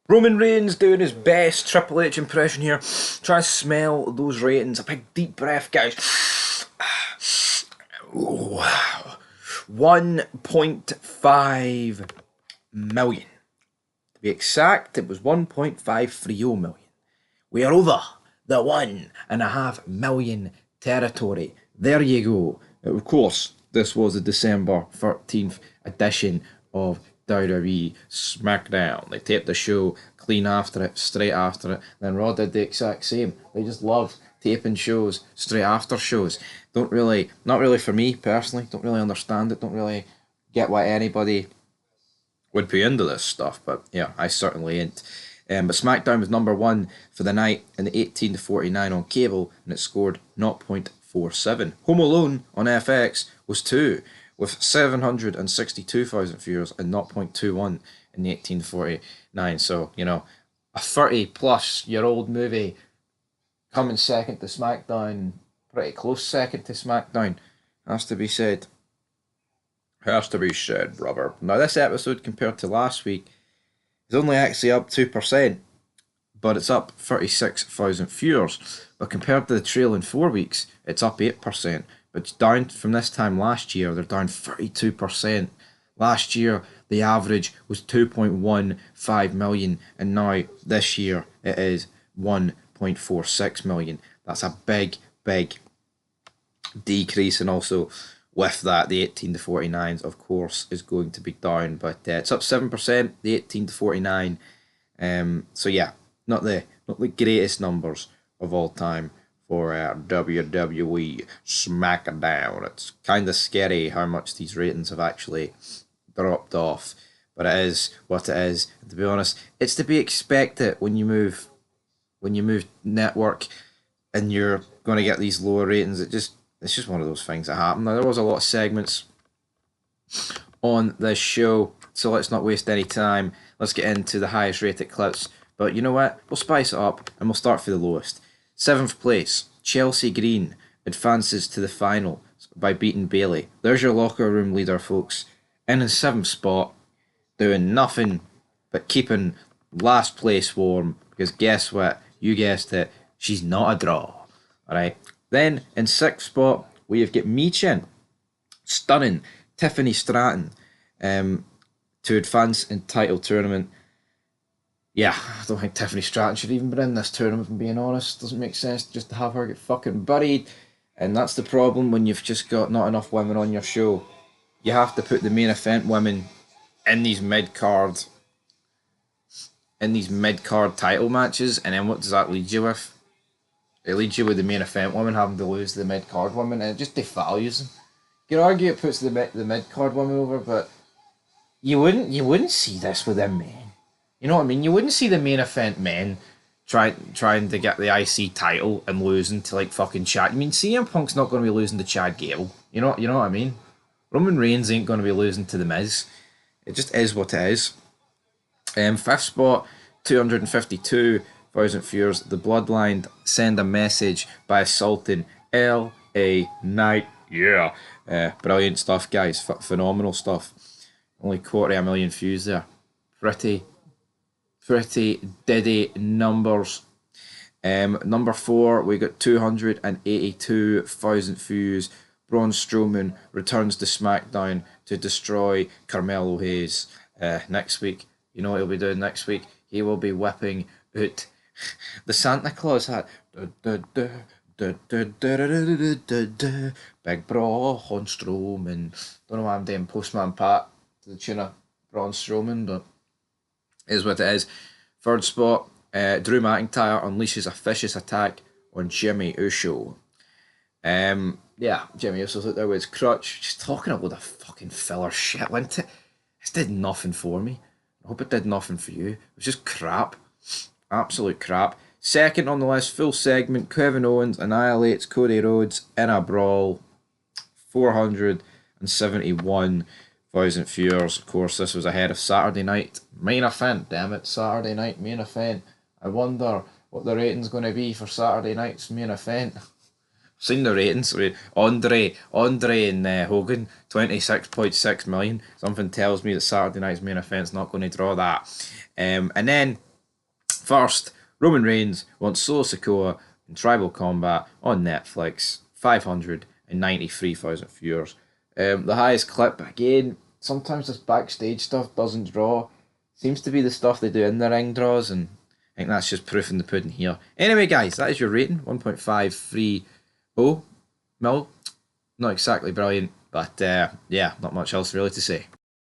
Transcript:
Roman Reigns doing his best Triple H impression here. Try to smell those ratings. A big deep breath, guys. Wow. 1.5 million. To be exact, it was 1.530 million. We are over the 1.5 million territory. There you go. Of course, this was the December 13th edition of WWE SmackDown. They taped the show clean after it, straight after it. Then Raw did the exact same. They just love taping shows straight after shows. Not really for me personally. Don't really understand it. Don't really get why anybody would be into this stuff. But yeah, I certainly ain't. But SmackDown was number one for the night in the 18 to 49 on cable, and it scored 0.47. Home Alone on FX was 2, with 762,000 viewers and 0.21 in the 18 to 49. So, you know, a 30-plus-year-old movie coming second to SmackDown, pretty close second to SmackDown, has to be said. Has to be said, brother. Now, this episode compared to last week is only actually up 2%, but it's up 36,000 viewers. But compared to the trailing 4 weeks, it's up 8%. But it's down from this time last year, they're down 32%. Last year, the average was 2.15 million, and now this year it is 1.46 million. That's a big, big decrease, and also with that, the 18 to 49s, of course, is going to be down, but it's up 7%, the 18 to 49. So yeah, not the greatest numbers of all time for WWE SmackDown. It's kind of scary how much these ratings have actually dropped off, but it is what it is. And to be honest, it's to be expected when you move network, and you're going to get these lower ratings. It's just one of those things that happen. Now, there was a lot of segments on this show, so let's not waste any time. Let's get into the highest rated clips. But you know what? We'll spice it up, and we'll start for the lowest. 7th place, Chelsea Green advances to the final by beating Bailey. There's your locker room leader, folks. In the 7th spot, doing nothing but keeping last place warm, because guess what? You guessed it, she's not a draw. Alright. Then, in 6th spot, we have got Michin stunning Tiffany Stratton to advance in title tournament. Yeah, I don't think Tiffany Stratton should even be in this tournament, if I'm being honest. Doesn't make sense just to have her get fucking buried. And that's the problem when you've just got not enough women on your show. You have to put the main event women in these mid-card title matches, and then what does that lead you with? It leads you with the main event women having to lose to the mid-card women, and it just devalues them. You could argue it puts the mid-card women over, but you wouldn't see this with them men. You know what I mean? You wouldn't see the main event men trying to get the IC title and losing to like fucking Chad. I mean, CM Punk's not going to be losing to Chad Gable. You know what I mean? Roman Reigns ain't going to be losing to The Miz. It just is what it is. 5th spot, 252,000 viewers. The Bloodline send a message by assaulting LA Knight. Yeah. Brilliant stuff, guys. Phenomenal stuff. Only 250,000 views there. Pretty diddy numbers. Number 4, we got 282,000 views. Braun Strowman returns to SmackDown to destroy Carmelo Hayes. Next week, you know what he'll be doing next week? He will be whipping out the Santa Claus hat. Big Braun Strowman. Don't know why I'm doing Postman Pat to the tune of Braun Strowman, but it is what it is. 3rd spot, Drew McIntyre unleashes a vicious attack on Jimmy Uso. Yeah, Jimmy Uso's out there with his crutch, just talking a load of fucking filler shit, wasn't it? This did nothing for me. I hope it did nothing for you. It was just crap. Absolute crap. 2nd on the list, full segment, Kevin Owens annihilates Cody Rhodes in a brawl. 471,000 viewers. Of course, this was ahead of Saturday night main event. Damn it, Saturday night main event. I wonder what the rating's going to be for Saturday night's main event. Seen the ratings. Andre and Hogan, 26.6 million. Something tells me that Saturday night's main event's not going to draw that. And then First, Roman Reigns wants Solo Sikoa in Tribal Combat on Netflix. 593,000 viewers. The highest clip, again, sometimes this backstage stuff doesn't draw. Seems to be the stuff they do in the ring draws, and I think that's just proof in the pudding here. Anyway, guys, that is your rating. 1.530 mil. Not exactly brilliant, but yeah, not much else really to say.